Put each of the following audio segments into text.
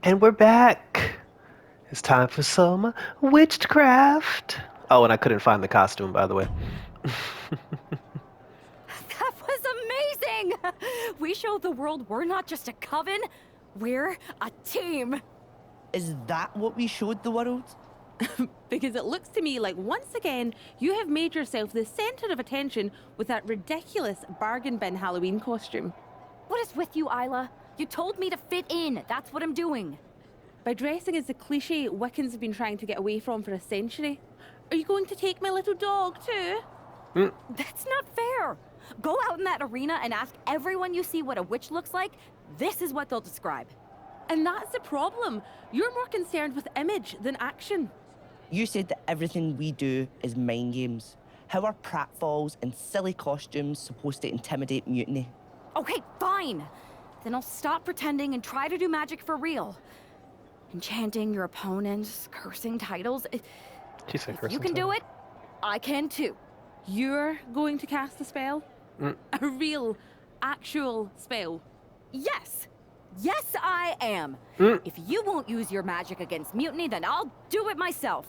And we're back. It's time for some witchcraft. Oh, and I couldn't find the costume, by the way. That was amazing! We showed the world we're not just a coven, we're a team. Is that what we showed the world? Because it looks to me like once again you have made yourself the center of attention with that ridiculous bargain bin Halloween costume. What is with you, Isla? You told me to fit in. That's what I'm doing. By dressing as the cliche Wiccans have been trying to get away from for a century. Are you going to take my little dog too? That's not fair. Go out in that arena and ask everyone you see what a witch looks like. This is what they'll describe. And that's the problem. You're more concerned with image than action. You said that everything we do is mind games. How are pratfalls and silly costumes supposed to intimidate mutiny? Okay, fine. Then I'll stop pretending and try to do magic for real. Enchanting your opponents, cursing titles. She said If you can do it, I can too. You're going to cast a spell? A real, actual spell? Yes. Yes, I am. If you won't use your magic against mutiny, then I'll do it myself.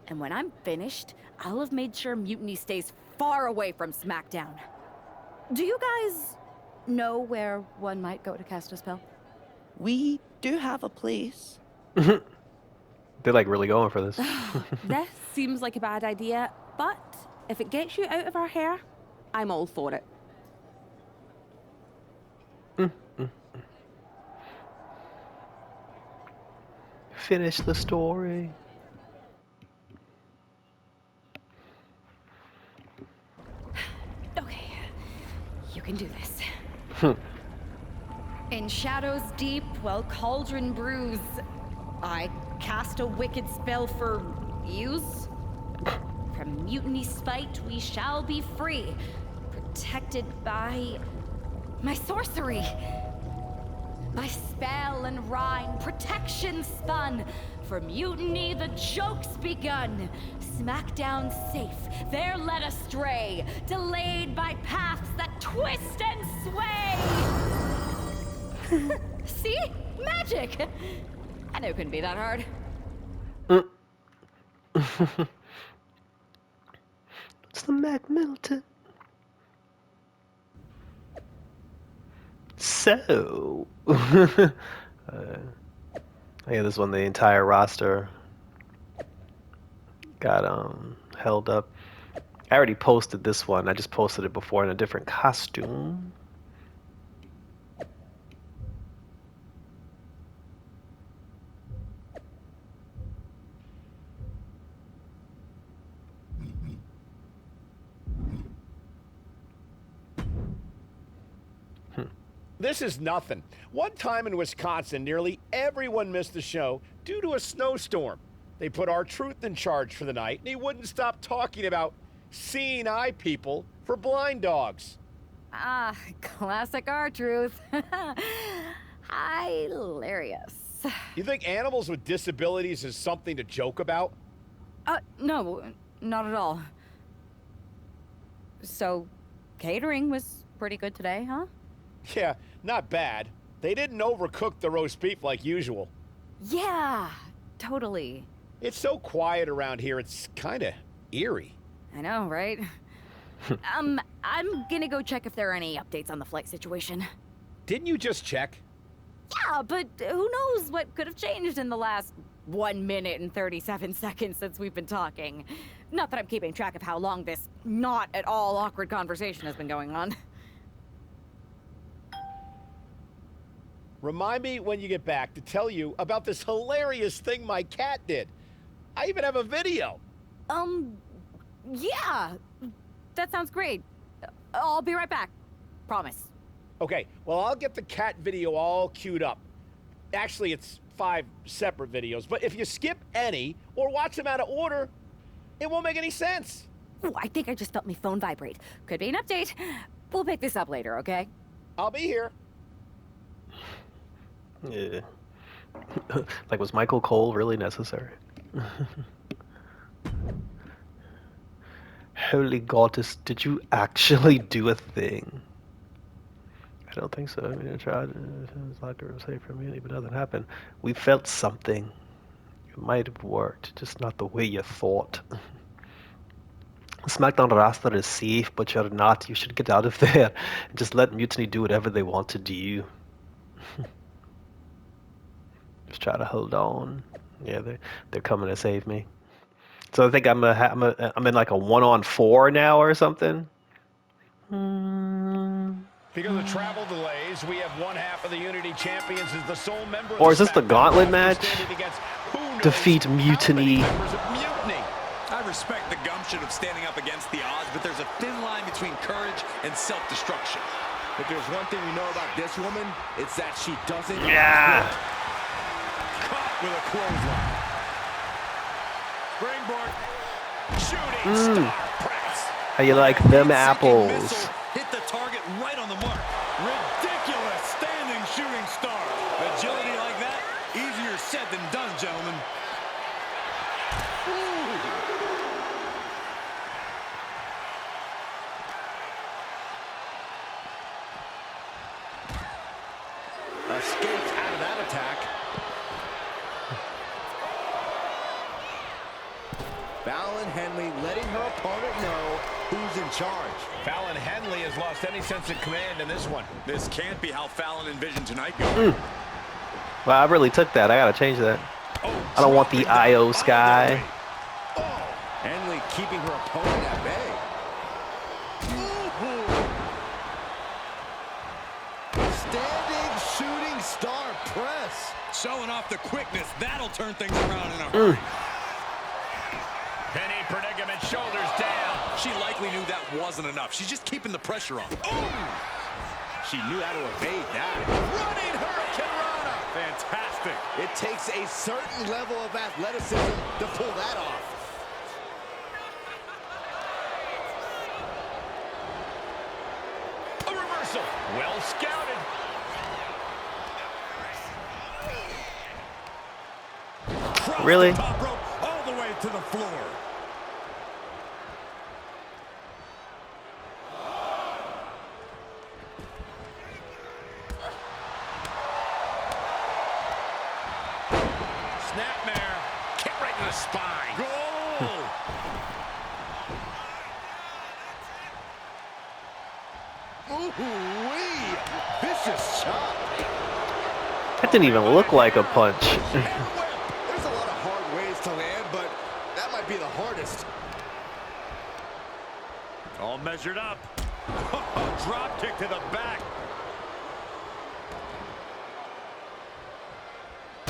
And when I'm finished, I'll have made sure mutiny stays far away from SmackDown. Do you guys know where one might go to cast a spell? We do have a place. They're like really going for this. This seems like a bad idea, but if it gets you out of our hair, I'm all for it. Finish the story. Okay, you can do this. In shadows deep, while cauldron brews, I cast a wicked spell for use. From mutiny spite, we shall be free, protected by my sorcery. By spell and rhyme, protection spun. For mutiny, the joke's begun. Smackdown safe, there led astray, delayed by paths that twist and sway. See? Magic! I knew it couldn't be that hard. It's the Mac Milton. So, yeah, this one the entire roster got held up. I already posted this one. I just posted it before in a different costume. This is nothing. One time in Wisconsin, nearly everyone missed the show due to a snowstorm. They put R-Truth in charge for the night, and he wouldn't stop talking about seeing eye people for blind dogs. Ah, classic R-Truth. Hilarious. You think animals with disabilities is something to joke about? No, not at all. So, catering was pretty good today, huh? Yeah, not bad. They didn't overcook the roast beef like usual. Yeah, totally. It's so quiet around here, it's kind of eerie. I know, right? I'm gonna go check if there are any updates on the flight situation. Didn't you just check? Yeah, but who knows what could have changed in the last 1 minute and 37 seconds since we've been talking. Not that I'm keeping track of how long this not at all awkward conversation has been going on. Remind me when you get back to tell you about this hilarious thing my cat did. I even have a video. Yeah, that sounds great. I'll be right back. Promise. Okay, well, I'll get the cat video all queued up. Actually, it's 5 separate videos, but if you skip any or watch them out of order, it won't make any sense. Ooh, I think I just felt my phone vibrate. Could be an update. We'll pick this up later, okay? I'll be here. Yeah. Like, was Michael Cole really necessary? Holy goddess, did you actually do a thing? I don't think so. I mean, I tried. It's like it was safe for me, but nothing happened. We felt something. It might have worked, just not the way you thought. SmackDown roster is safe, but you're not. You should get out of there and just let Mutiny do whatever they want to do. Just try to hold on. Yeah, they're coming to save me. So I think I'm in like a 1-on-4 now or something. Because of travel delays, we have one half of the Unity Champions as the sole member of Or is this the SmackDown Gauntlet roster match? standing against who knows Defeat how many Mutiny. members of Mutiny. I respect the gumption of standing up against the odds, but there's a thin line between courage and self-destruction. If there's one thing we know about this woman, it's that she doesn't Yeah. quit. Caught with a clothesline. Springboard. Shooting star press. How you like them apples? Missile hit the target right on the mark. Ridiculous standing shooting star. Agility like that, easier said than done, gentlemen. Escapes out of that attack. Fallon Henley letting her opponent know who's in charge. Fallon Henley has lost any sense of command in this one. This can't be how Fallon envisioned tonight going. Well, I really took that. I gotta change that. I don't want the IO Sky. Henley keeping her opponent at bay. Standing shooting star press. Showing off the quickness, that'll turn things around in a hurry. Penny predicament, shoulders down. She likely knew that wasn't enough. She's just keeping the pressure on. She knew how to evade that. Running Hurricane Rana. Fantastic. It takes a certain level of athleticism to pull that off. A reversal. Well scouted. Really? Top rope all the way to the floor. Snapmare. Kick right in the spine. Goal! Ooh-wee! Vicious chop. That didn't even look like a punch. And a whip. There's a lot of hard ways to land, but that might be the hardest. All measured up. Drop kick to the back.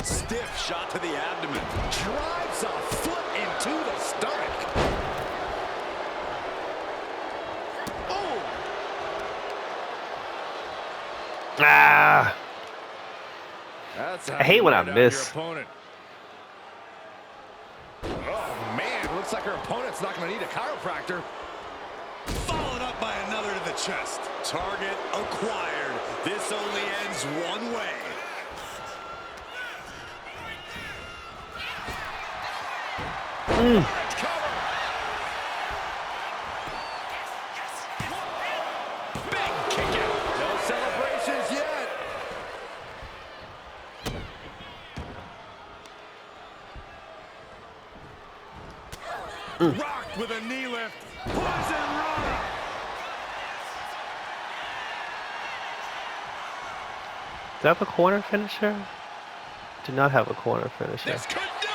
Stiff shot to the abdomen. Drives a foot into the stomach. Oh! Ah! That's I hate when I miss. Oh, man. Looks like her opponent's not going to need a chiropractor. Followed up by another to the chest. Target acquired. This only ends one way. Big kick out. No celebrations yet. Rocked with a knee lift. Poison Rana. Do I have a corner finisher? Do not have a corner finisher. This could do it!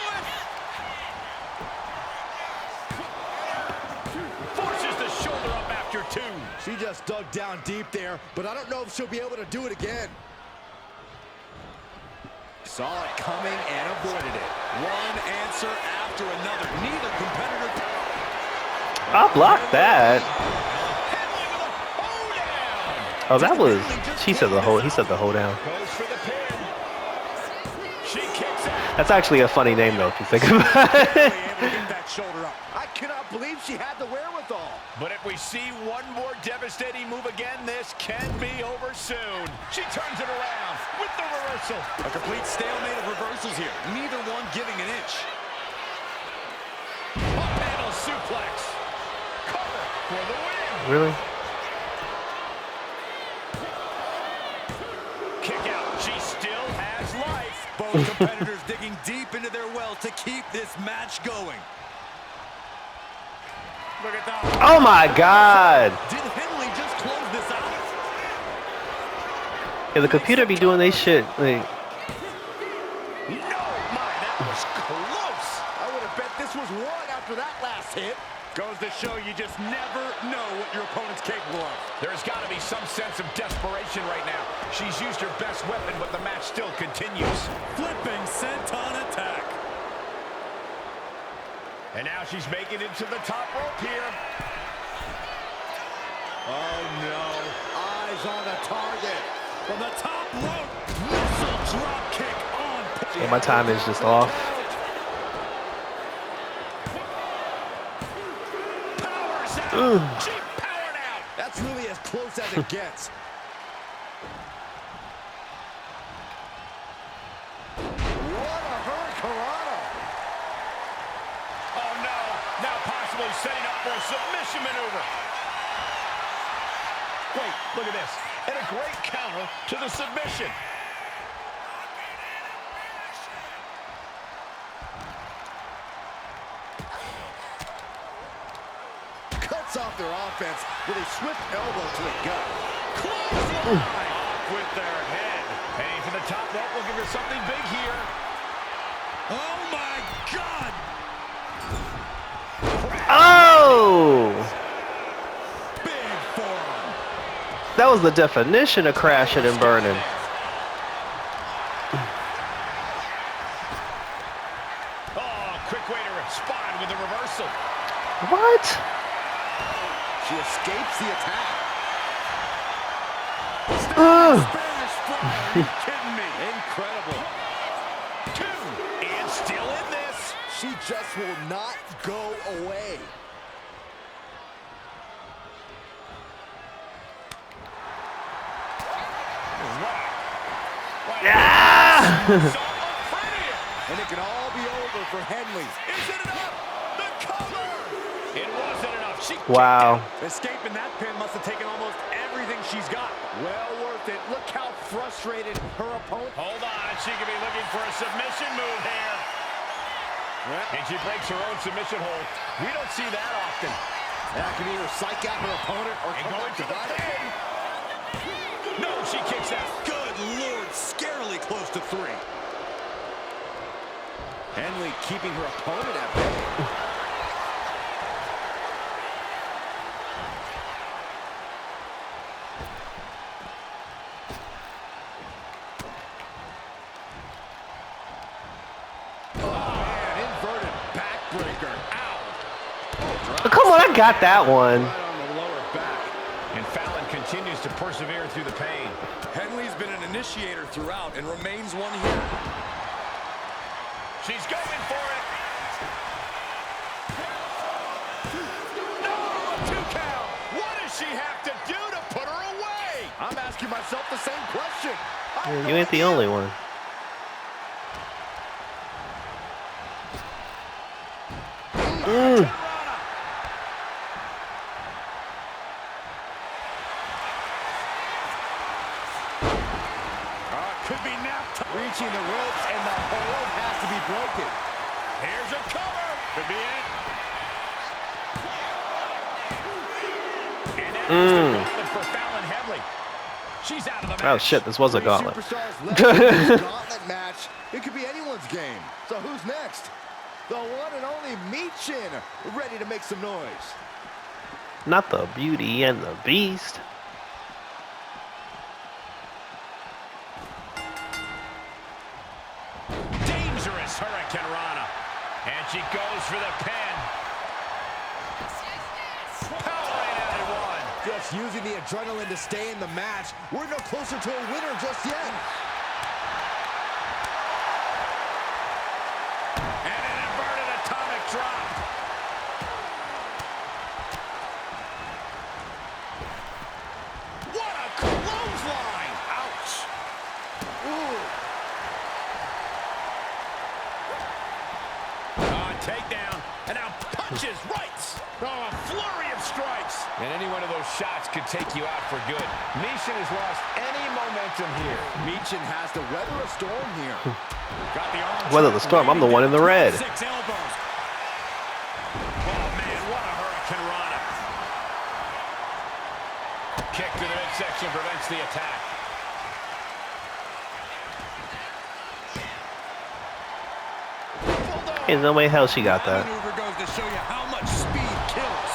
Forces the shoulder up after two. She just dug down deep there, but I don't know if she'll be able to do it again. Saw it coming and avoided it. One answer after another. Neither competitor. I blocked that. Henley with a hoedown. Oh, that was. He said the hold down. Goes for the pin. She kicks out. That's actually a funny name though, if you think about it. Able to get that shoulder up. I cannot believe she had the wherewithal. But if we see one more devastating move again, this can be over soon. She turns it around with the reversal. A complete stalemate of reversals here. Neither one giving an inch. Up handle suplex. Cover for the win. Really? Both competitors digging deep into their well to keep this match going. Look at that. Oh my God! Did Henley just close this out? Yeah, the computer be doing they shit. Like, No, my, that was close. I would have bet this was one after that last hit. Goes to show you just never know what your opponent's capable of. There's got to be some sense of desperation right now. She's used her best weapon, but the match still continues. Flipping senton attack. And now she's making it to the top rope here. Oh, no. Eyes on the target. From the top rope. Missile drop kick on. yeah, my time is just off. She powered out. That's really as close as it gets. What a hurricanrana. Oh, no. Now possibly setting up for a submission maneuver. Wait, look at this. And a great counter to the submission. Cuts off their offense with a swift elbow to the gut. Clothesline. Off with their head. Heading to the top rope. We'll give her something big here. Oh, my God. Oh! Big forearm. That was the definition of crashing and burning. Oh, quick way to respond with a reversal. What? She escapes the attack. Spanish fly. Are you kidding me? Incredible. 2. And still in this. She just will not go away. Yeah! And it can all be over for Henley. Is it enough? The cover! It wasn't enough. She Wow. Escaping that pin must have taken almost everything she's got. Well worth it. Look how frustrated her opponent. Hold on. She could be looking for a submission move here. And she breaks her own submission hold. We don't see that often. That can either psych out her opponent or And come going back to the bite her. pin. No, she kicks out. Good Lord, scarily close to 3. Henley keeping her opponent at bay. Inverted backbreaker. Ow. Oh, come on, I got that one. Right on the lower back. And Fallon continues to persevere through the pain. Henley's been an initiator throughout and remains one here. She's going for it. No, a 2 count. What does she have to do to put her away? I'm asking myself the same question. Yeah, you ain't the only one. Could be nap time. Reaching the ropes, and the hold has to be broken. Here's a cover. Could be it. And that is the gauntlet for Fallon Henley. She's out of the match. Oh shit, this was a Three gauntlet. superstars left in this gauntlet match. It could be anyone's game. So who's next? The one and only Michin, ready to make some noise. Not the Beauty and the Beast. Dangerous hurricanrana. And she goes for the pin. Powering out at 1. Just using the adrenaline to stay in the match. We're no closer to a winner just yet. And an inverted atomic drop. What a clothesline! Ouch! Ooh. Takedown. And now punches, rights. Oh, a flurry of strikes. And any one of those shots could take you out for good. Michin has lost any momentum here. Michin has to weather a storm here. Got the arm. Weather the storm. I'm the one in the red. 6 elbows. Oh, man, what a Hurricane Rana. Kick to the midsection prevents the attack. Ain't no way hell she got that. Maneuver goes to show you how much speed kills.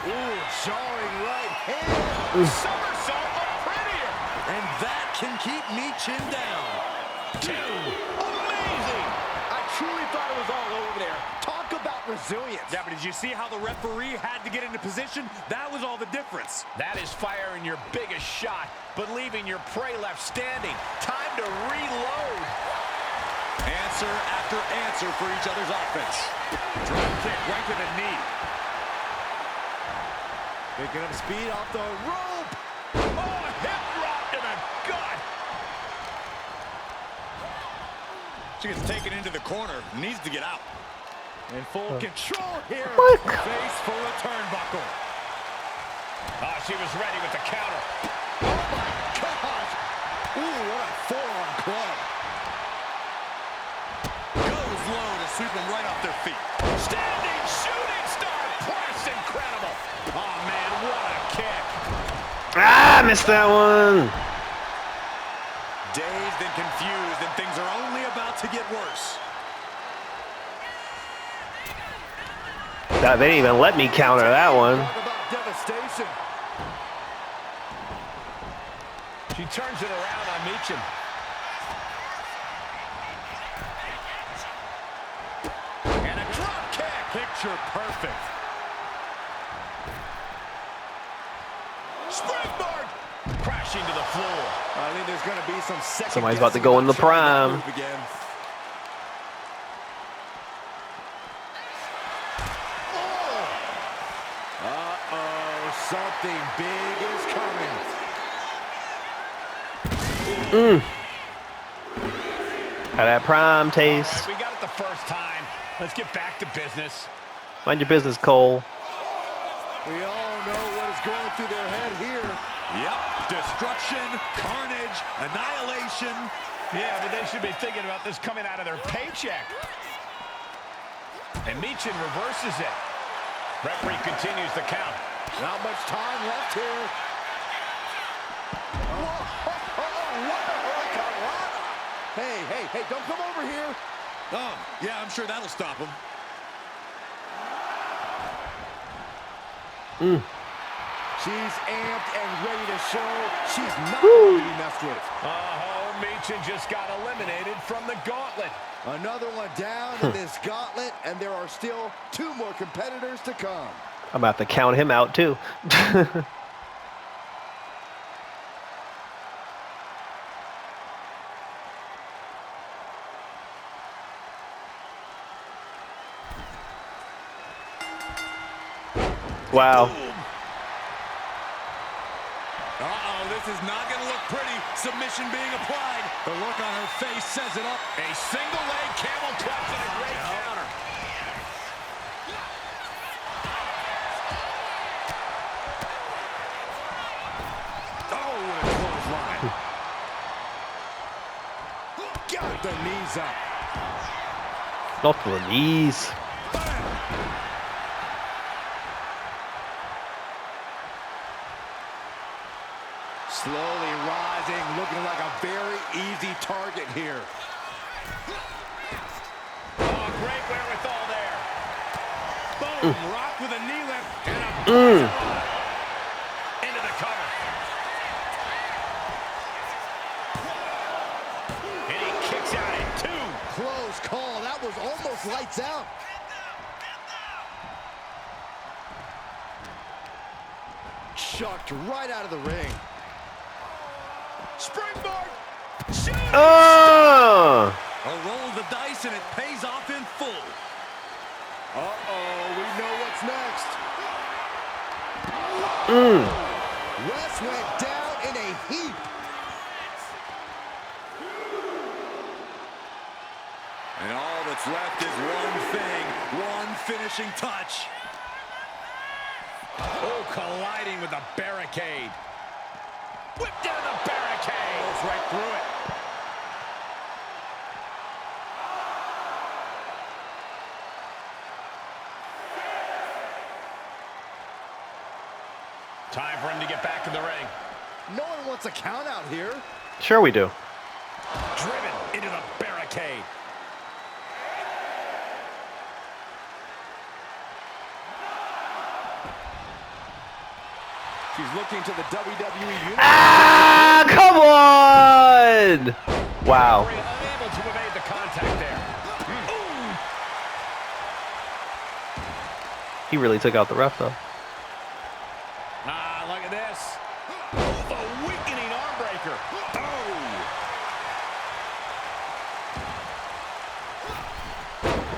Ooh, jarring right hand. Somersault, but prettier. And that can keep Michin down. 2. Amazing! I truly thought it was all over there. Talk about resilience. Yeah, but did you see how the referee had to get into position? That was all the difference. That is firing your biggest shot, but leaving your prey left standing. Time to reload. Answer after answer for each other's offense. Drop kick right to the knee. Picking up speed off the rope. Oh, hip drop to the gut. She gets taken into the corner. Needs to get out. In full control here. What? Face for a turnbuckle. Ah, she was ready with the counter. Oh my gosh! Ooh, what a forearm club. Goes low to sweep them right off their feet. Standing shooting star press, incredible. Oh man, what a kick. Ah, missed that one. Dazed and confused, and things are only about to get worse. God, they didn't even let me counter that one. Talk about devastation. She turns it around on Michin. And a drop kick. Picture perfect. Springboard. Crashing to the floor. I think there's going to be some second Somebody's about to go in the prime. Again. Something big is coming. Had that prime taste. We got it the first time. Let's get back to business. Mind your business, Cole. We all know what is going through their head here. Yep. Destruction, carnage, annihilation. Yeah, but they should be thinking about this coming out of their paycheck. And Michin reverses it. Referee continues the count. Not much time left here. What a hurricane. Hey, don't come over here. Oh, yeah, I'm sure that'll stop him. She's amped and ready to show she's not going to be messed with. Oh, Michin just got eliminated from the gauntlet. Another one down in this gauntlet, and there are still 2 more competitors to come. I'm about to count him out, too. Wow. Uh-oh, this is not going to look pretty. Submission being applied. The look on her face says it up. A single leg camel clutch and a great counter. Oh, what a clothesline. Got the knees up. Not to the knees. Slowly rising, looking like a very easy target here. Oh, great wherewithal there. Boom, rock with a knee lift and a into the cover. And he kicks out at 2. Close call. That was almost lights out. Chucked right out of the ring. Springboard. Shoot. Oh! A roll of the dice, and it pays off in full. Uh-oh, we know what's next. Wes went down in a heap. And all that's left is one thing, one finishing touch. Oh, colliding with the barricade. Whipped into the barricade. Goes right through it. Time for him to get back in the ring. No one wants a count out here. Sure we do. Driven into the barricade. She's looking to the WWE Universe. Ah, come on! Wow. Unable to evade the contact there. He really took out the ref, though. Ah, look at this. Oh, the weakening arm breaker.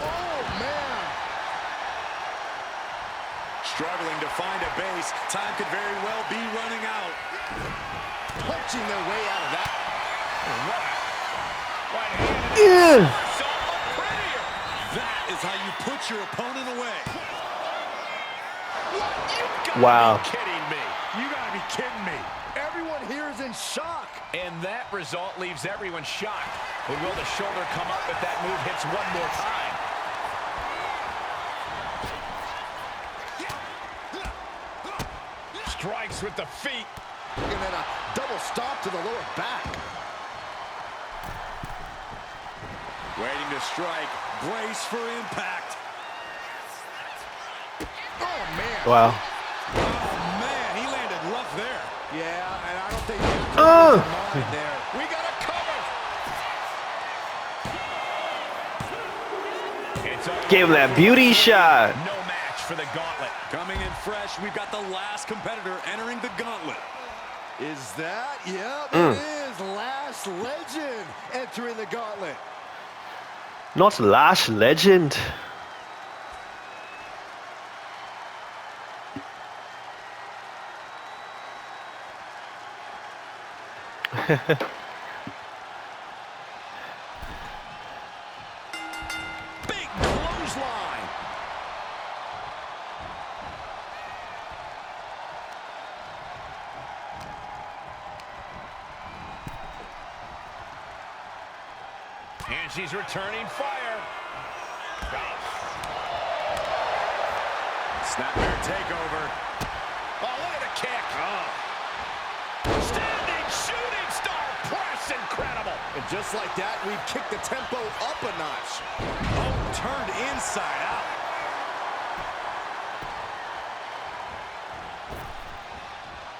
Oh, man. Struggling to find a base. Time could very well be running out. Punching their way out of that. Right hand. Yeah. That is how you put your opponent away. Wow. Be kidding me. You gotta be kidding me. Everyone here is in shock. And that result leaves everyone shocked. But will the shoulder come up if that move hits one more time? Strikes with the feet. And then a double stomp to the lower back. Waiting to strike. Brace for impact. Oh, man. Wow. Oh, man. He landed rough there. Yeah, and I don't think that's mind there. We got a cover. It's over. Gave him that beauty shot. No match for the gauntlet. Coming in fresh, we've got the last competitor entering the gauntlet. Is that? Yep, it is. Last Legend entering the gauntlet. Not Lash Legend. Big clothesline. And she's returning fire. Snapmare takeover. Oh, look at the kick. Standing shooting star press. Incredible. And just like that, we've kicked the tempo up a notch. Oh, turned inside out.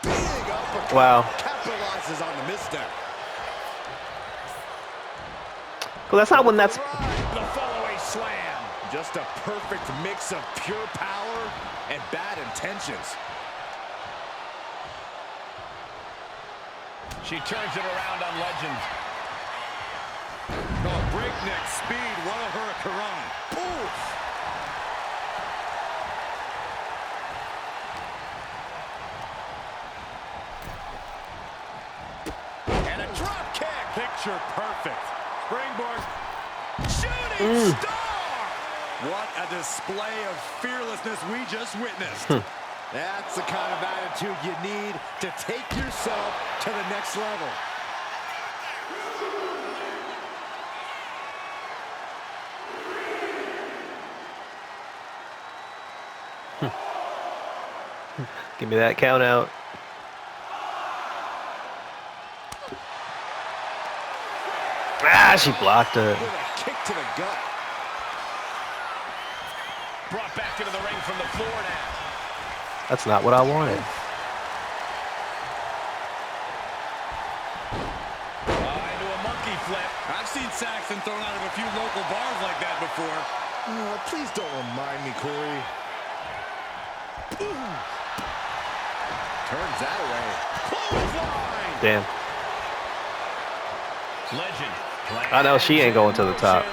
Big uppercut. Wow. Capitalizes on the misstep. Well, that's not when that's... The follow-away slam. Just a perfect mix of pure power and bad intentions. She turns it around on Legend. Oh, breakneck speed. What a hurricane. Oof. And a drop kick. Picture perfect. Springboard. Shooting star. What a display of fearlessness we just witnessed. That's the kind of attitude you need to take yourself to the next level. Give me that count out. Ah, she blocked it. With a kick to the gut. Brought back into the ring from the floor now. That's not what I wanted. Into a monkey flip. I've seen Saxon thrown out of a few local bars like that before. Oh, please don't remind me, Corey. Ooh. Turns that away. Clothesline. Damn. Legend. I know she ain't going to the top.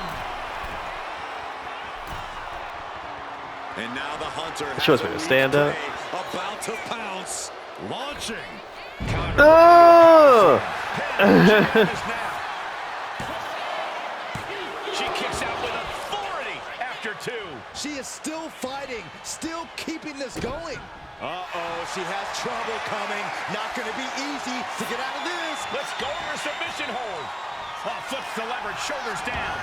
And now the Hunter She was going to stand up. About to pounce. Launching. Oh! She kicks out with authority after two. She is still fighting, still keeping this going. Uh-oh, she has trouble coming. Not going to be easy to get out of this. Let's go for a submission hold. Oh, foot's delivered, shoulders down.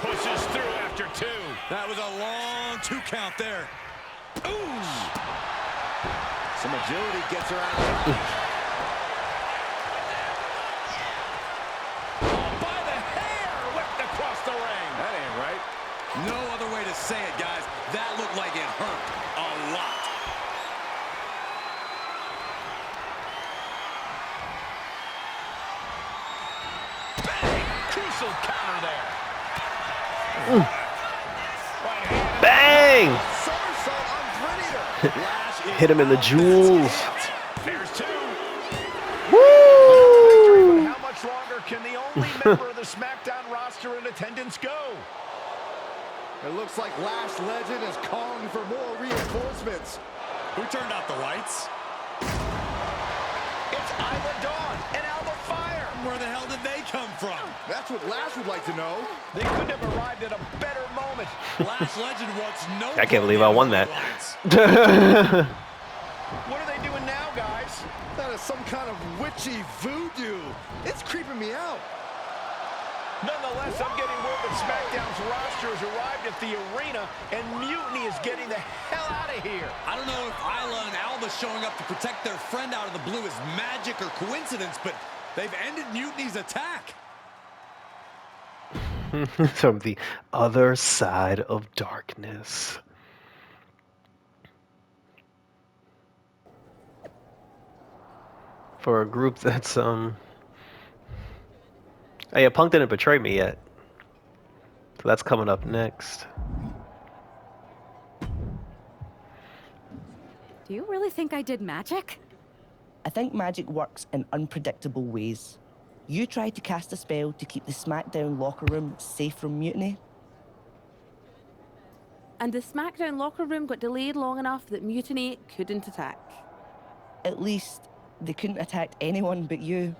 Pushes through after 2. That was a long 2 count there. Ooh. Some agility gets her out of the By the hair, whipped across the ring. That ain't right. No other way to say it, guys. That looked like it hurt a lot. Bang! Crucial counter there. Right hand. Bang! Somersault on Brennier. Lash is Hit him in the out. jewels. There's 2. Woo! How much longer can the only member of the SmackDown roster in attendance go? It looks like Lash Legend is calling for more reinforcements. Who turned out the lights? It's Isla Dawn and Alba Fire. Where the hell did they come from? That's what Lash would like to know. They couldn't have arrived at a better moment. Lash Legend wants no. I can't believe I won that. What are they doing now, guys? That is some kind of witchy voodoo. It's creeping me out. Nonetheless, I'm getting word that SmackDown's roster has arrived at the arena, and Mutiny is getting the hell out of here. I don't know if Isla and Alba showing up to protect their friend out of the blue is magic or coincidence, but they've ended Mutiny's attack. From the other side of darkness. For a group that's Oh yeah, Punk didn't betray me yet. So that's coming up next. Do you really think I did magic? I think magic works in unpredictable ways. You tried to cast a spell to keep the SmackDown locker room safe from mutiny. And the SmackDown locker room got delayed long enough that Mutiny couldn't attack. At least they couldn't attack anyone but you.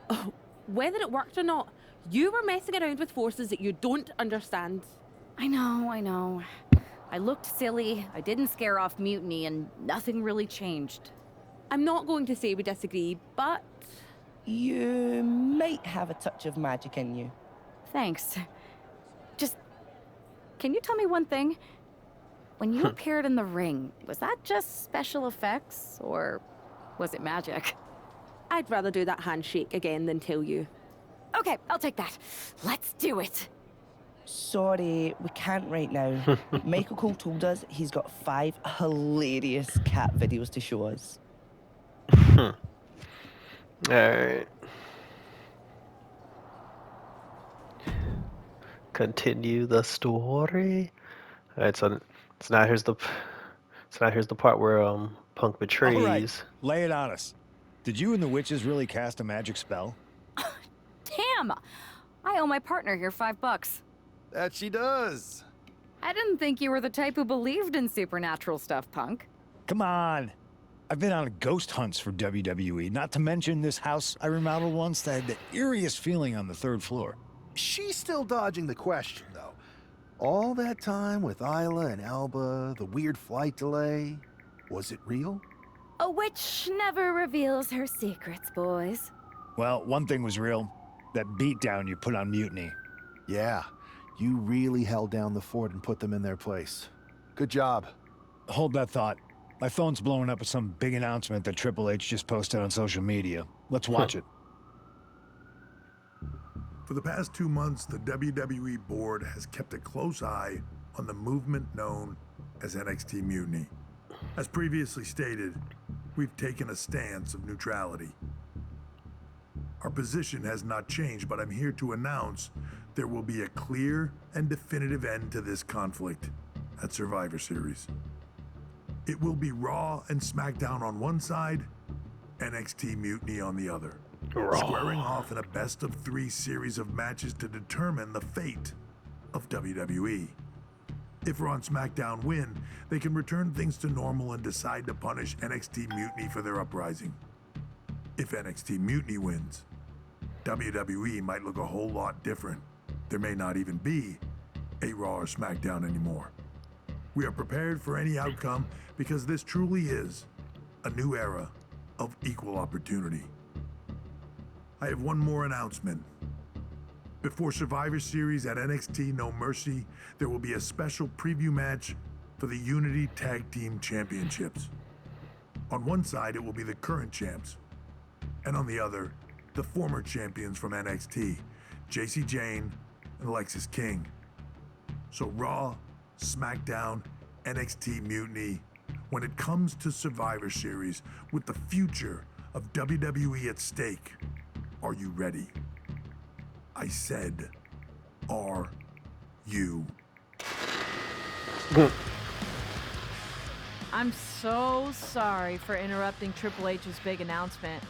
Oh, whether it worked or not, you were messing around with forces that you don't understand. I know. I looked silly, I didn't scare off Mutiny, and nothing really changed. I'm not going to say we disagree, but You might have a touch of magic in you. Thanks. Just, can you tell me one thing? When you appeared in the ring, was that just special effects, or was it magic? I'd rather do that handshake again than tell you. Okay, I'll take that. Let's do it. Sorry, we can't right now. Michael Cole told us he's got 5 hilarious cat videos to show us. Alright. Continue the story. Alright, so now here's the part where Punk betrays. All right, lay it on us. Did you and the witches really cast a magic spell? Damn! I owe my partner here $5. That she does. I didn't think you were the type who believed in supernatural stuff, Punk. Come on. I've been on ghost hunts for WWE, not to mention this house I remodeled once that had the eeriest feeling on the 3rd floor. She's still dodging the question, though. All that time with Isla and Alba, the weird flight delay, was it real? A witch never reveals her secrets, boys. Well, one thing was real. That beatdown you put on Mutiny. Yeah, you really held down the fort and put them in their place. Good job. Hold that thought. My phone's blowing up with some big announcement that Triple H just posted on social media. Let's watch it. For the past 2 months, the WWE board has kept a close eye on the movement known as NXT Mutiny. As previously stated, we've taken a stance of neutrality. Our position has not changed, but I'm here to announce there will be a clear and definitive end to this conflict at Survivor Series. It will be Raw and SmackDown on one side, NXT Mutiny on the other. Squaring off in a best-of-3 series of matches to determine the fate of WWE. If Raw and SmackDown win, they can return things to normal and decide to punish NXT Mutiny for their uprising. If NXT Mutiny wins, WWE might look a whole lot different. There may not even be a Raw or SmackDown anymore. We are prepared for any outcome because this truly is a new era of equal opportunity. I have one more announcement. Before Survivor Series at NXT No Mercy, there will be a special preview match for the Unity Tag Team Championships. On one side, it will be the current champs, and on the other, the former champions from NXT, JC Jane and Alexis King. So Raw, SmackDown, NXT Mutiny, when it comes to Survivor Series with the future of WWE at stake, are you ready? I said, are you? I'm so sorry for interrupting Triple H's big announcement,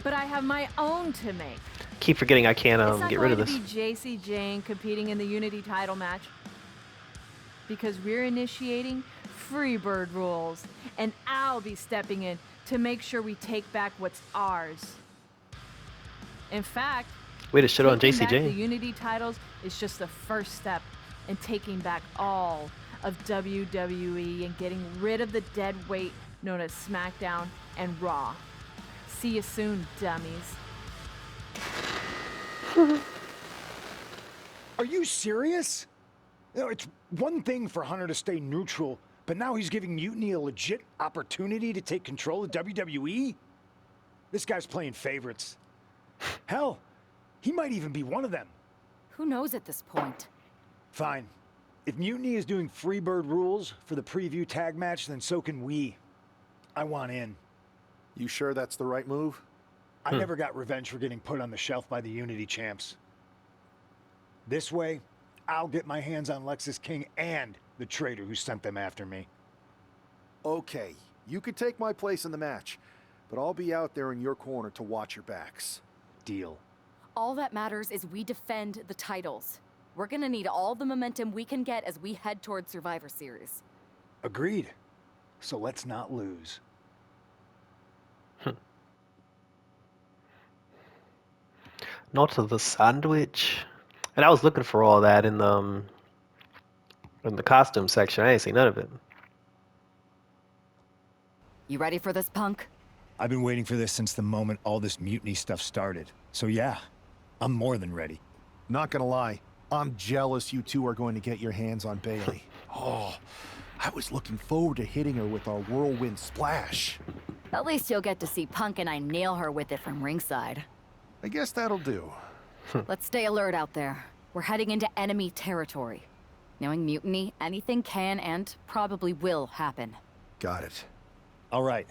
but I have my own to make. Keep forgetting I can't It's not get rid of going this. to be JC Jane competing in the Unity title match because we're initiating Freebird rules, and I'll be stepping in to make sure we take back what's ours. In fact, Way to shit on taking JC back the Jane. Unity titles is just the first step in taking back all of WWE and getting rid of the dead weight known as SmackDown and Raw. See you soon, dummies. Are you serious? You know, it's one thing for Hunter to stay neutral, but now he's giving Mutiny a legit opportunity to take control of WWE? This guy's playing favorites. Hell, he might even be one of them. Who knows at this point? Fine. If Mutiny is doing Freebird rules for the preview tag match, then so can we. I want in. You sure that's the right move? I never got revenge for getting put on the shelf by the Unity champs. This way, I'll get my hands on Lexis King and the traitor who sent them after me. Okay, you could take my place in the match, but I'll be out there in your corner to watch your backs. Deal. All that matters is we defend the titles. We're gonna need all the momentum we can get as we head towards Survivor Series. Agreed. So let's not lose. Not the sandwich. And I was looking for all that in the costume section. I ain't seen none of it. You ready for this, punk? I've been waiting for this since the moment all this Mutiny stuff started. So yeah, I'm more than ready. Not gonna lie, I'm jealous you two are going to get your hands on Bailey. Oh, I was looking forward to hitting her with our whirlwind splash. At least you'll get to see Punk and I nail her with it from ringside. I guess that'll do. Let's stay alert out there. We're heading into enemy territory. Knowing Mutiny, anything can and probably will happen. Got it. All right,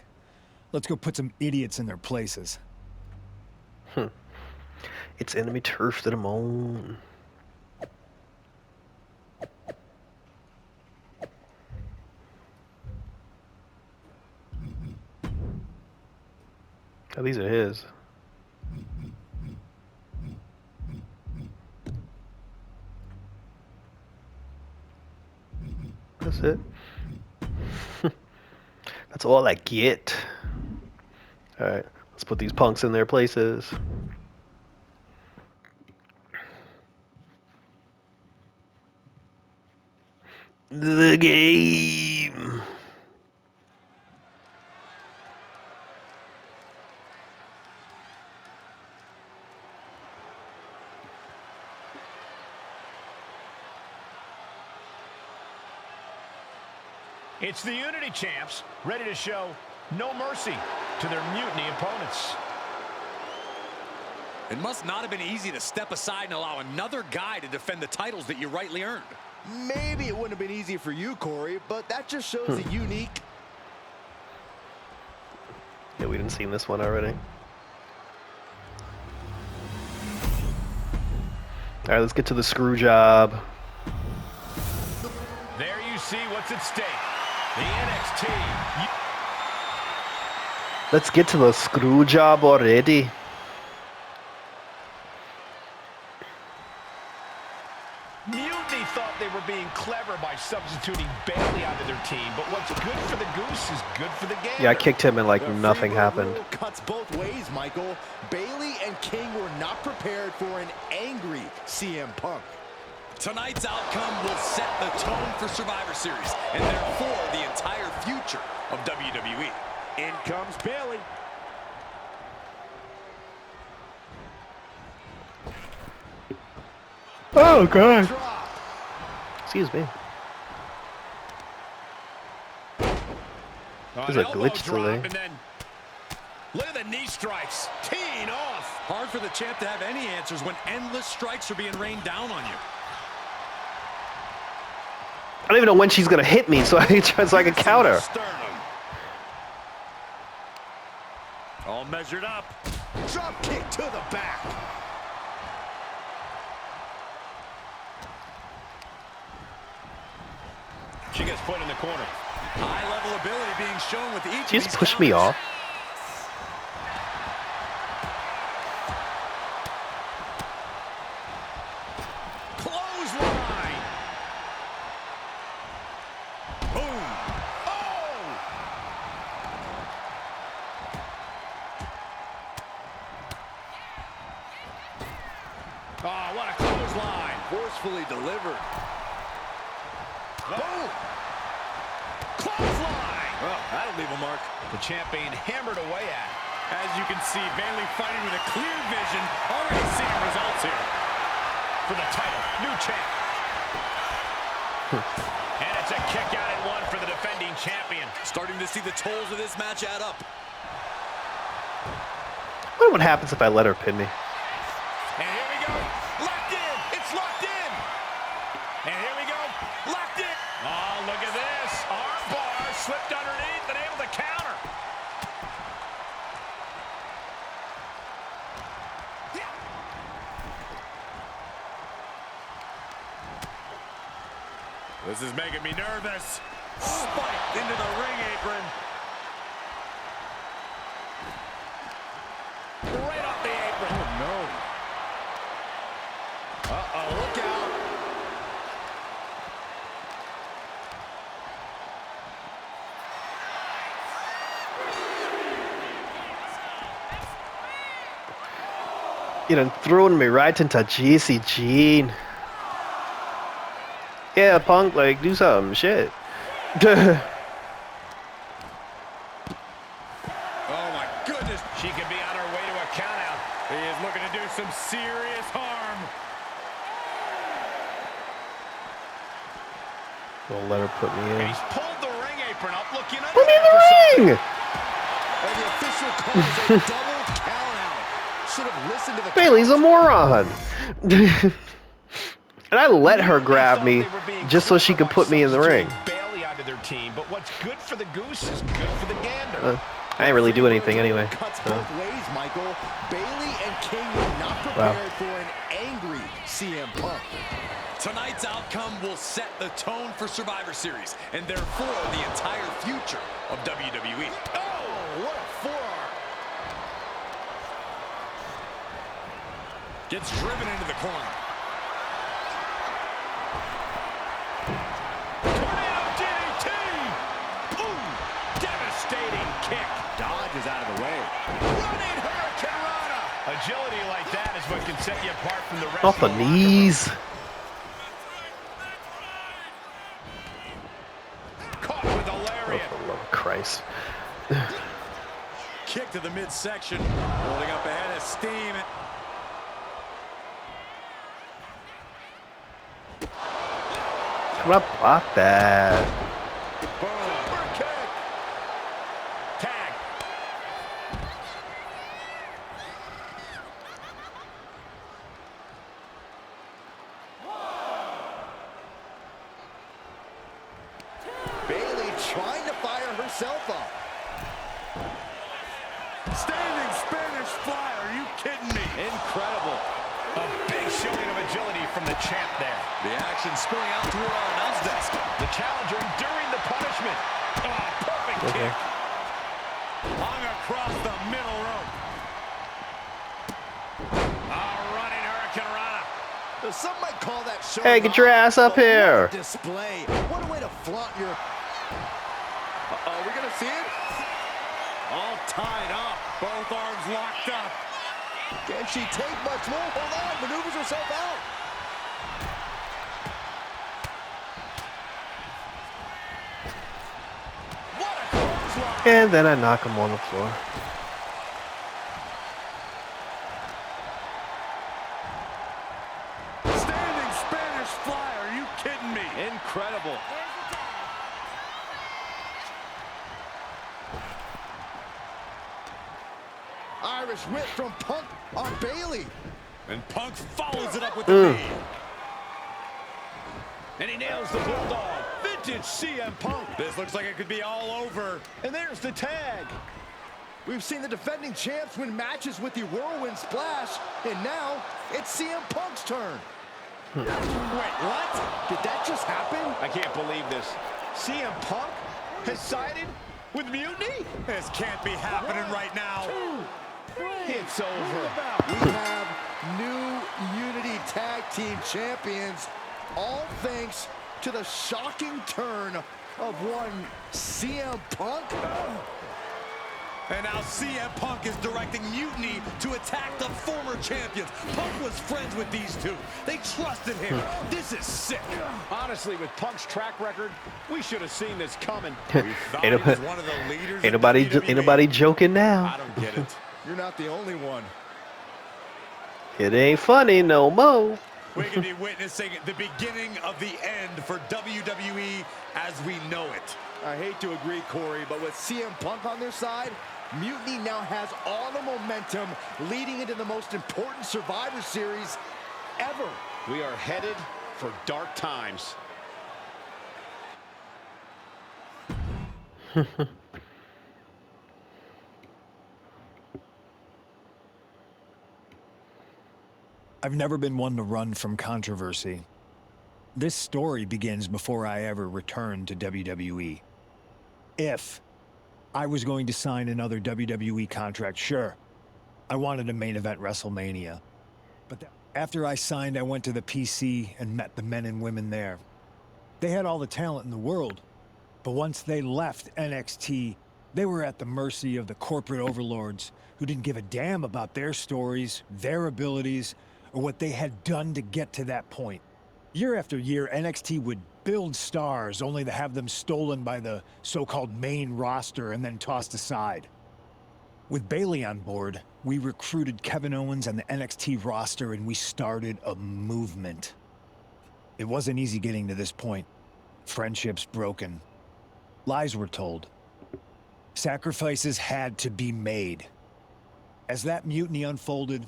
let's go put some idiots in their places. It's enemy turf that I'm on. Oh, these are his. That's it. That's all I get. Alright, let's put these punks in their places. The game. It's the Unity champs, ready to show no mercy to their Mutiny opponents. It must not have been easy to step aside and allow another guy to defend the titles that you rightly earned. Maybe it wouldn't have been easy for you, Corey, but that just shows the unique. Yeah, we didn't see this one already. Alright, let's get to the screw job. There you see what's at stake. The NXT. Let's get to the screw job already. Mutiny thought they were being clever by substituting Bailey onto their team, but what's good for the goose is good for the game. Yeah, I kicked him and like The nothing Freebird happened. rule cuts both ways, Michael. Bailey and King were not prepared for an angry CM Punk. Tonight's outcome will set the tone for Survivor Series, and therefore the entire future of WWE. In comes Bayley. Oh, God. Excuse me. There's a glitch delay. And then look at the knee strikes. Teeing off. Hard for the champ to have any answers when endless strikes are being rained down on you. I don't even know when she's gonna hit me, so I can counter. All measured up. Drop kick to the back. She gets put in the corner. High level ability being shown with each. She just pushed me off. Clothesline. Boom. Oh! Oh, what a clothesline. Forcefully delivered. Boom. Clothesline. Well, that'll leave a mark. The champ being hammered away at. As you can see, Bayley fighting with a clear vision. Already seeing results here. For the title, new champ. And it's a kick out at one for the defending champion. Starting to see the tolls of this match add up. I wonder what happens if I let her pin me. And here we go. Locked in. It's locked in. And here we go. Locked in. Oh, look at this. Arm bar slipped underneath and able to counter. This is making me nervous. Spiked into the ring apron. Right off the apron. Oh, no. Uh-oh, look out. You done thrown me right into GC Gene. Yeah, Punk, like, do something. Shit. Oh, my goodness. She could be on her way to a countout. He is looking to do some serious harm. Don't let her put me And in. he's pulled the ring apron up, looking under Put me in there for the ring! And the official calls a double count out. Should have listened to the Bayley's a moron. And I let her grab me just so she could put me in the ring. Bayley onto their team, but what's good for the goose is good for the gander. I didn't really do anything anyway. Cuts So. both ways, Michael. Bayley and King were not prepared for an angry CM Punk. Tonight's outcome will set the tone for Survivor Series, and therefore the entire future of WWE. Oh, what a forearm. Gets driven into the corner. Tornado DDT. Boom. Devastating kick. Dodges out of the way. Running Hurricane Rana. Agility like that is what can set you apart from the rest Off the of knees. Caught with a Oh, lariat. for the love of Christ. Kick to the midsection. Holding up a head of steam. Come on, block that. Super kick. Tag. Bayley trying to fire herself up. Standing Spanish fly. Are you kidding me? Incredible. A big showing of agility from the champ there. The action spilling out toward our announce desk. The challenger enduring the punishment. Oh, perfect kick. Hung across the middle rope. Running Hurricane Rana. Some might call that showing Hey, get your ass up but here. what a display. What a way to flaunt your... Are we going to see it? All tied up. Both arms locked up. Can she take much more? Hold on, maneuvers herself out. fly. And then I knock him on the floor. Standing Spanish fly. Are you kidding me? Incredible. Irish whip from Punk on Bailey. And Punk follows it up with the knee. And he nails the Bulldog. Vintage CM Punk. This looks like it could be all over. And there's the tag. We've seen the defending champs win matches with the Whirlwind Splash, and now it's CM Punk's turn. Wait, what? Did that just happen? I can't believe this. CM Punk has sided with Mutiny? This can't be happening right now. It's over. We have new Unity Tag Team Champions, all thanks to the shocking turn of one CM Punk. And now CM Punk is directing Mutiny to attack the former champions. Punk was friends with these two. They trusted him. This is sick. Honestly, with Punk's track record, we should have seen this coming. We thought he was one of the leaders. Ain't nobody joking now. I don't get it. You're not the only one. It ain't funny no more. We could be witnessing the beginning of the end for WWE as we know it. I hate to agree, Corey, but with CM Punk on their side, Mutiny now has all the momentum leading into the most important Survivor Series ever. We are headed for dark times. I've never been one to run from controversy. This story begins before I ever returned to WWE. If I was going to sign another WWE contract, sure, I wanted a main event WrestleMania. But after I signed, I went to the PC and met the men and women there. They had all the talent in the world, but once they left NXT, they were at the mercy of the corporate overlords who didn't give a damn about their stories, their abilities, or what they had done to get to that point. Year after year, NXT would build stars only to have them stolen by the so-called main roster and then tossed aside. With Bailey on board, we recruited Kevin Owens and the NXT roster, and we started a movement. It wasn't easy getting to this point. Friendships broken. Lies were told. Sacrifices had to be made. As that mutiny unfolded,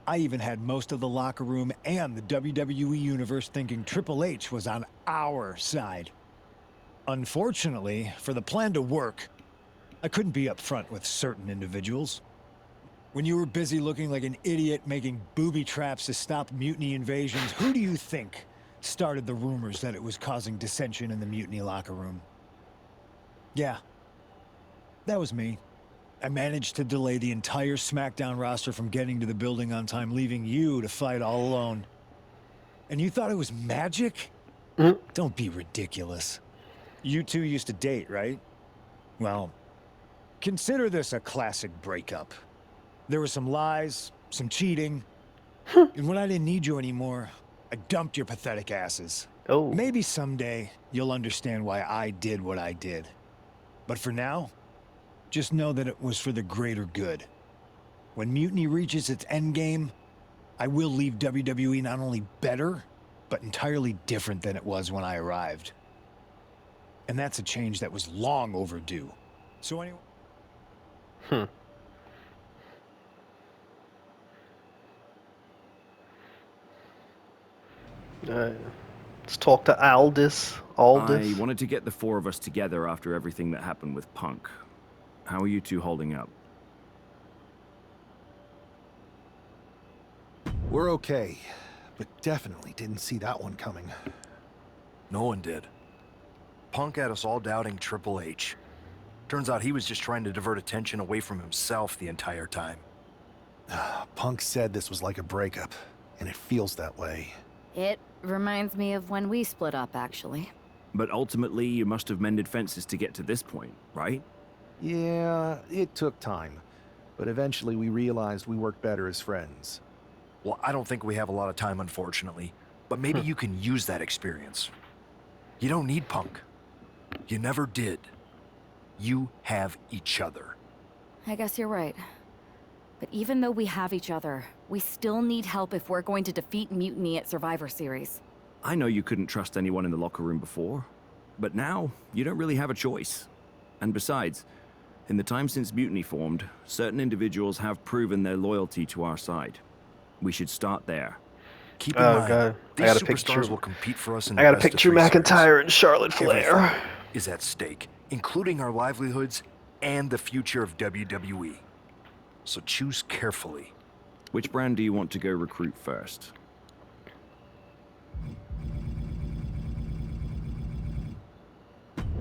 I even had most of the locker room and the WWE Universe thinking Triple H was on our side. Unfortunately, for the plan to work, I couldn't be upfront with certain individuals. When you were busy looking like an idiot making booby traps to stop mutiny invasions, who do you think started the rumors that it was causing dissension in the mutiny locker room? Yeah, that was me. I managed to delay the entire SmackDown roster from getting to the building on time, leaving you to fight all alone. And you thought it was magic? Don't be ridiculous. You two used to date, right? Well, consider this a classic breakup. There were some lies, some cheating, and when I didn't need you anymore, I dumped your pathetic asses. Oh. Maybe someday you'll understand why I did what I did. But for now, just know that it was for the greater good. When Mutiny reaches its endgame, I will leave WWE not only better, but entirely different than it was when I arrived. And that's a change that was long overdue. So anyway... Let's talk to Aldis. I wanted to get the four of us together after everything that happened with Punk. How are you two holding up? We're okay, but definitely didn't see that one coming. No one did. Punk had us all doubting Triple H. Turns out he was just trying to divert attention away from himself the entire time. Punk said this was like a breakup, and it feels that way. It reminds me of when we split up, actually. But ultimately, you must have mended fences to get to this point, right? Yeah, it took time. But eventually we realized we worked better as friends. Well, I don't think we have a lot of time, unfortunately. But maybe you can use that experience. You don't need Punk. You never did. You have each other. I guess you're right. But even though we have each other, we still need help if we're going to defeat Mutiny at Survivor Series. I know you couldn't trust anyone in the locker room before, but now you don't really have a choice. And besides, in the time since Mutiny formed, certain individuals have proven their loyalty to our side. We should start there. Keep in mind, God. these superstars will compete for us in the I gotta best pick of Drew 3 series. McIntyre and Charlotte Flair. Everything is at stake, including our livelihoods and the future of WWE. So choose carefully. Which brand do you want to go recruit first?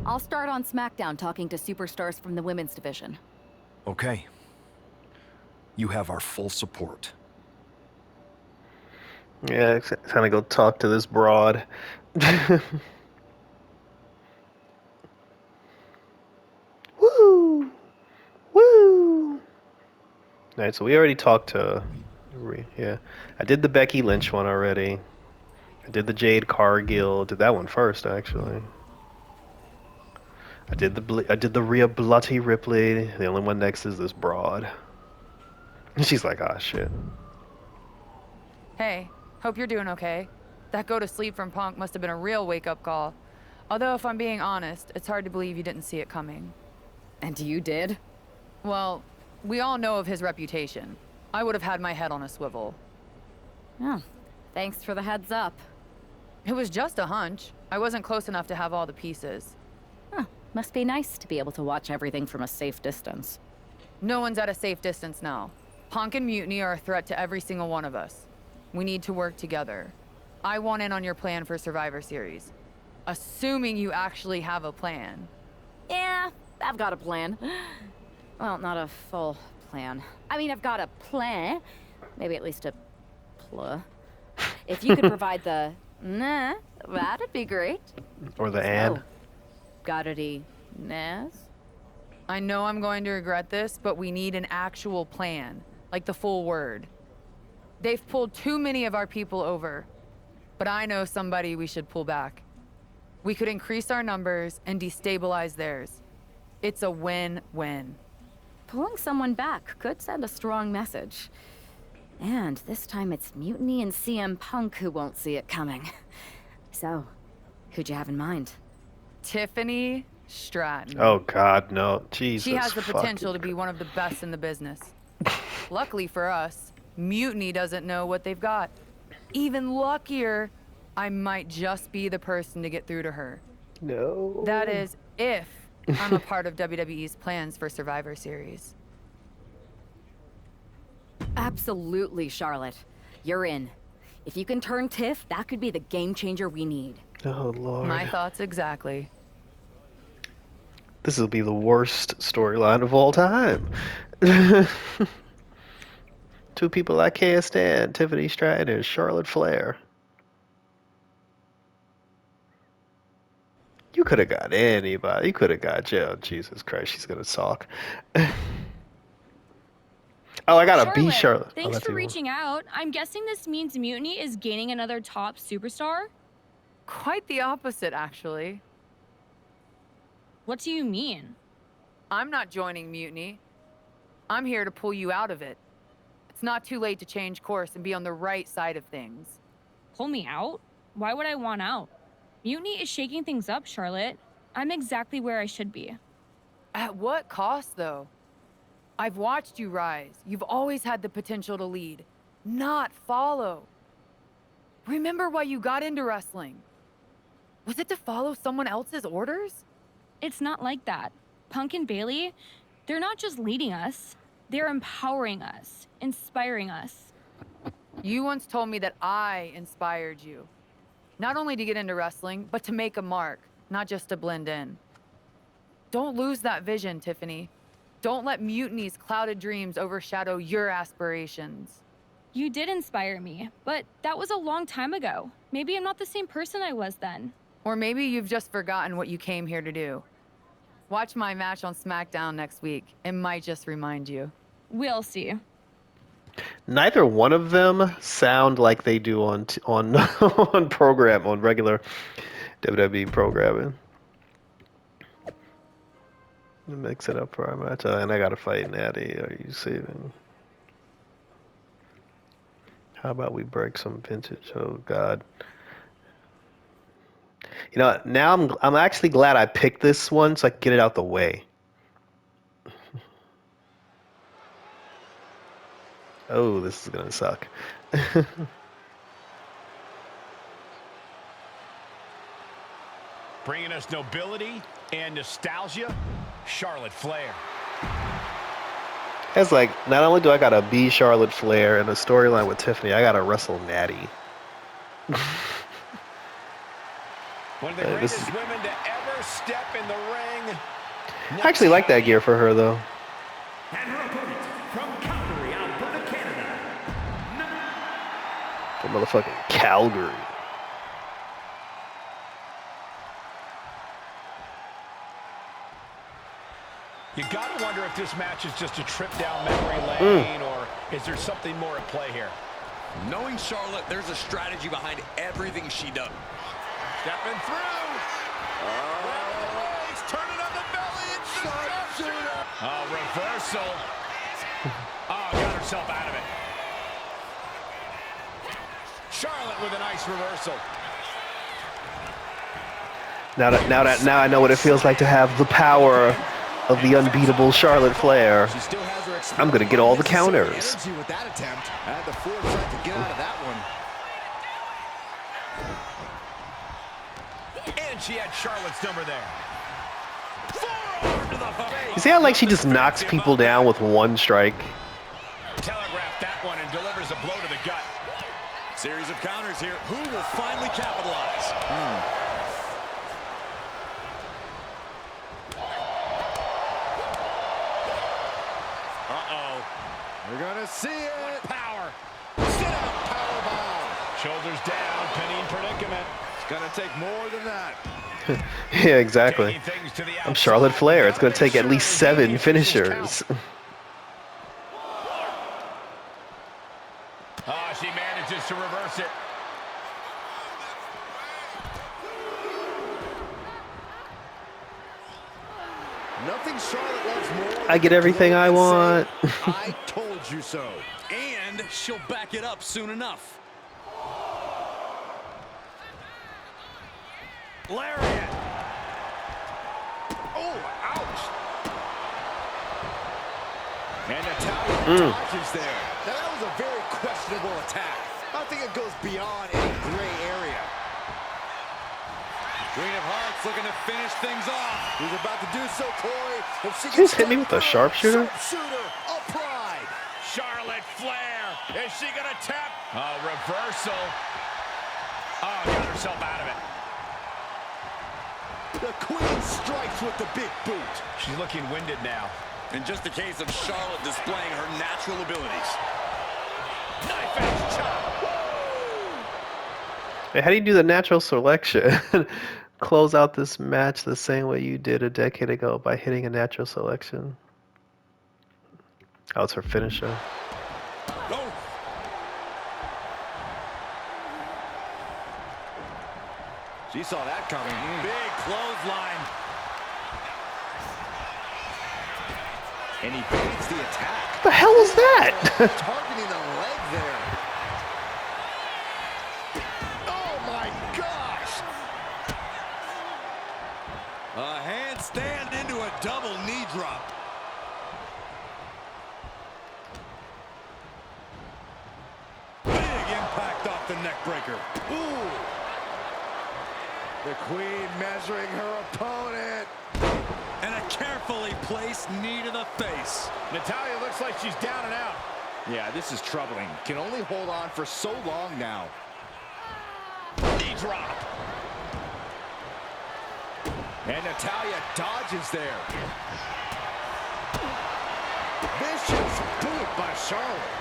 I'll start on SmackDown talking to superstars from the women's division. Okay. You have our full support. Yeah, kind of go talk to this broad. Woo! Woo! Alright, so we already talked to... Yeah. I did the Becky Lynch one already. I did the Jade Cargill. Did that one first, actually. I did the Rhea Bloody Ripley. The only one next is this broad. She's like, ah, shit. Hey, hope you're doing okay. That go to sleep from Punk must have been a real wake-up call. Although, if I'm being honest, it's hard to believe you didn't see it coming. And you did? Well, we all know of his reputation. I would have had my head on a swivel. Oh, thanks for the heads up. It was just a hunch. I wasn't close enough to have all the pieces. Huh, must be nice to be able to watch everything from a safe distance. No one's at a safe distance now. Punk and Mutiny are a threat to every single one of us. We need to work together. I want in on your plan for Survivor Series. Assuming you actually have a plan. Yeah, I've got a plan. Well, not a full plan. I mean, I've got a plan. Maybe at least a pl. If you could provide the nah, that'd be great. Or the and. Gotta Naz? I know I'm going to regret this, but we need an actual plan. Like the full word. They've pulled too many of our people over. But I know somebody we should pull back. We could increase our numbers and destabilize theirs. It's a win-win. Pulling someone back could send a strong message. And this time it's Mutiny and CM Punk who won't see it coming. So, who'd you have in mind? Tiffany Stratton. Oh God, no. Jesus. She has the potential to be one of the best in the business. Luckily for us, Mutiny doesn't know what they've got. Even luckier, I might just be the person to get through to her. No. That is, if I'm a part of WWE's plans for Survivor Series. Absolutely, Charlotte. You're in. If you can turn Tiff, that could be the game changer we need. Oh, Lord. My thoughts exactly. This will be the worst storyline of all time. Two people I can't stand, Tiffany Stratton and Charlotte Flair. You could have got anybody. You could have got Jill. Jesus Christ, she's going to talk. Oh, I got to be Charlotte. Thanks for reaching out. I'm guessing this means Mutiny is gaining another top superstar? Quite the opposite, actually. What do you mean? I'm not joining Mutiny. I'm here to pull you out of it. It's not too late to change course and be on the right side of things. Pull me out? Why would I want out? Mutiny is shaking things up, Charlotte. I'm exactly where I should be. At what cost, though? I've watched you rise. You've always had the potential to lead, not follow. Remember why you got into wrestling? Was it to follow someone else's orders? It's not like that. Punk and Bailey, they're not just leading us. They're empowering us, inspiring us. You once told me that I inspired you. Not only to get into wrestling, but to make a mark, not just to blend in. Don't lose that vision, Tiffany. Don't let Mutiny's clouded dreams overshadow your aspirations. You did inspire me, but that was a long time ago. Maybe I'm not the same person I was then. Or maybe you've just forgotten what you came here to do. Watch my match on SmackDown next week. It might just remind you. We'll see. Neither one of them sound like they do on on regular WWE programming. Mix it up for our match. And I gotta fight Natty. Are you saving? How about we break some vintage? Oh God. You know, now I'm actually glad I picked this one so I can get it out the way. Oh, this is gonna suck. Bringing us nobility and nostalgia, Charlotte Flair. It's like, not only do I gotta be Charlotte Flair in a storyline with Tiffany, I gotta wrestle Natty. One of the greatest women to ever step in the ring. I actually like that gear for her, though. And her opponent from Calgary, Alberta, Canada. From motherfucking Calgary. You gotta wonder if this match is just a trip down memory lane, or is there something more at play here? Knowing Charlotte, there's a strategy behind everything she does. Stepping through. Legs, turning on the belly. It's sharpshooter. Oh, reversal. Oh, got herself out of it. Charlotte with a nice reversal. Now I know what it feels like to have the power of the unbeatable Charlotte Flair. I'm gonna get all the counters. With that attempt, had the foresight to get out of that one. And she had Charlotte's number there. Forearm to the face. You see how like she just knocks people down with one strike? Telegraphed that one and delivers a blow to the gut. Series of counters here. Who will finally capitalize? We're gonna see it. What power. Sit out powerbomb. Shoulders down, pinning predicament. It's gonna take more than that. Yeah, exactly. I'm Charlotte Flair. It's gonna take at least 7 finishers. Oh, she manages to reverse it. Nothing Charlotte loves more. I get everything I want. I told you so. And she'll back it up soon enough. Lariat. Oh, ouch. And Natalia dodges there. Now that was a very questionable attack. I think it goes beyond any gray area. Queen of Hearts looking to finish things off. He's about to do so, Corey. If she She just hit me with a sharpshooter. Sharpshooter applied. Charlotte Flair. Is she gonna tap? Oh, reversal. Oh, got herself out of it. The Queen strikes with the big boot. She's looking winded now. In just a case of Charlotte displaying her natural abilities. Knife edge chop. Hey, how do you do the natural selection? Close out this match the same way you did a decade ago by hitting a natural selection. Oh, it's her finisher. Oh. She saw that coming. Big clothesline. And he fades the attack. What the hell was that? Targeting the leg there. Oh my gosh! A handstand into a double knee drop. Big impact off the neck breaker. Ooh! The Queen measuring her opponent. And a carefully placed knee to the face. Natalia looks like she's down and out. Yeah, this is troubling. Can only hold on for so long now. Knee drop. And Natalia dodges there. Vicious boot by Charlotte.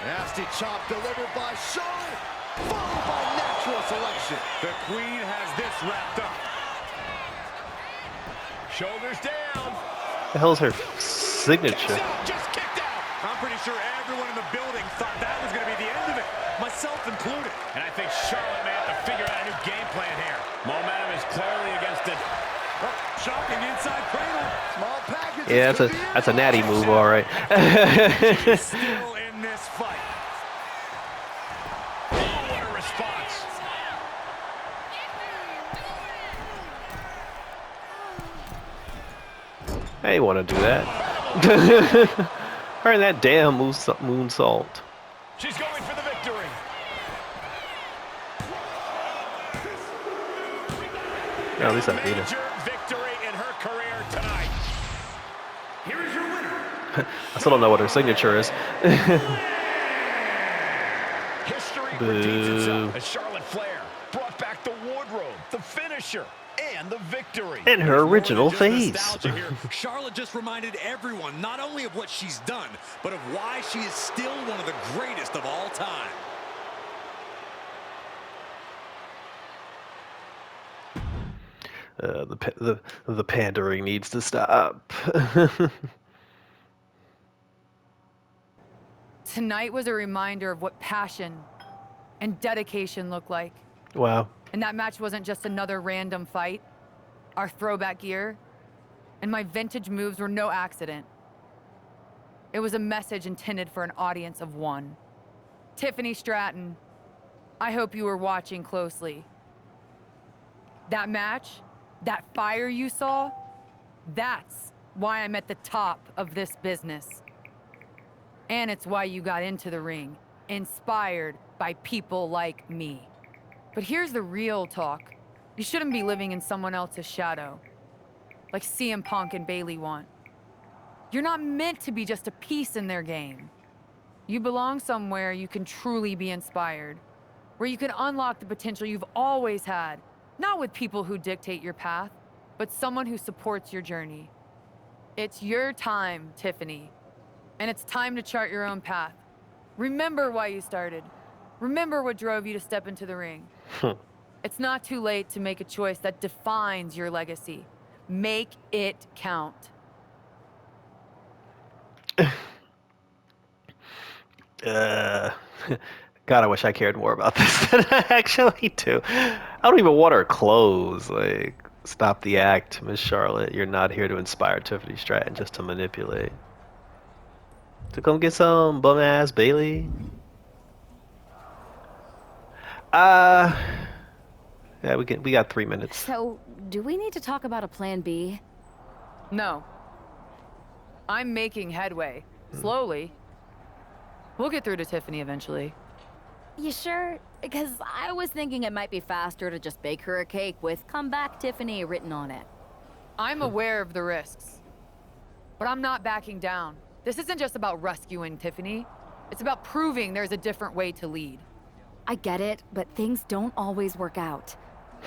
Nasty chop delivered by Charlotte. Followed by natural selection. The Queen has this wrapped up. Shoulders down. The hell's her signature? Just kicked out. I'm pretty sure everyone in the building thought that was going to be the end of it, myself included. And I think Charlotte may have to figure out a new game plan here. Momentum is clearly against the Yeah, that's a natty move, all right. Still in this fight. Oh, what a response. I ain't want to do that. Earn that damn moonsault. She's going for the victory. No, at least I beat her. Major victory in her career tonight. Here is your winner. I still don't know what her signature is. History repeats itself as Charlotte Flair brought back the wardrobe, the finisher, and the victory. In her original face. Charlotte just reminded everyone not only of what she's done, but of why she is still one of the greatest of all time. The pandering needs to stop. Tonight was a reminder of what passion and dedication look like. Wow. And that match wasn't just another random fight. Our throwback gear and my vintage moves were no accident. It was a message intended for an audience of one. Tiffany Stratton, I hope you were watching closely. That match, that fire you saw, that's why I'm at the top of this business. And it's why you got into the ring, inspired by people like me. But here's the real talk. You shouldn't be living in someone else's shadow, like CM Punk and Bayley want. You're not meant to be just a piece in their game. You belong somewhere you can truly be inspired, where you can unlock the potential you've always had, not with people who dictate your path, but someone who supports your journey. It's your time, Tiffany, and it's time to chart your own path. Remember why you started. Remember what drove you to step into the ring. It's not too late to make a choice that defines your legacy. Make it count. God, I wish I cared more about this than I actually do. I don't even want her clothes. Like, stop the act, Miss Charlotte. You're not here to inspire Tiffany Stratton, just to manipulate. To come get some bum ass Bailey. Yeah, we got 3 minutes. So, do we need to talk about a plan B? No. I'm making headway. Slowly. We'll get through to Tiffany eventually. You sure? Because I was thinking it might be faster to just bake her a cake with "Come back, Tiffany" written on it. I'm aware of the risks, but I'm not backing down. This isn't just about rescuing Tiffany. It's about proving there's a different way to lead. I get it, but things don't always work out.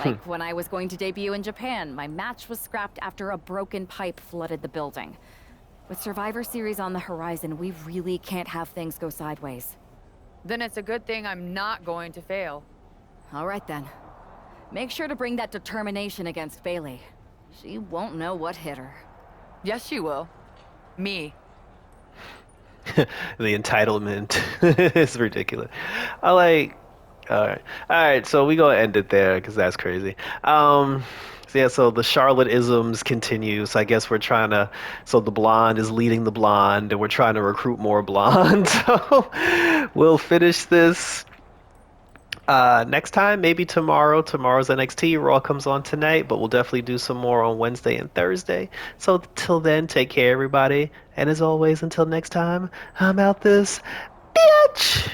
Like when I was going to debut in Japan, my match was scrapped after a broken pipe flooded the building. With Survivor Series on the horizon, we really can't have things go sideways. Then it's a good thing I'm not going to fail. All right then. Make sure to bring that determination against Bailey. She won't know what hit her. Yes, she will. Me. The entitlement is ridiculous. I like. All right. So we gonna end it there because that's crazy. So yeah, so the Charlotte-isms continue. So I guess we're trying to. So the blonde is leading the blonde, and we're trying to recruit more blonde. So we'll finish this next time, maybe tomorrow. Tomorrow's NXT. Raw comes on tonight, but we'll definitely do some more on Wednesday and Thursday. So till then, take care, everybody. And as always, until next time, I'm out this bitch.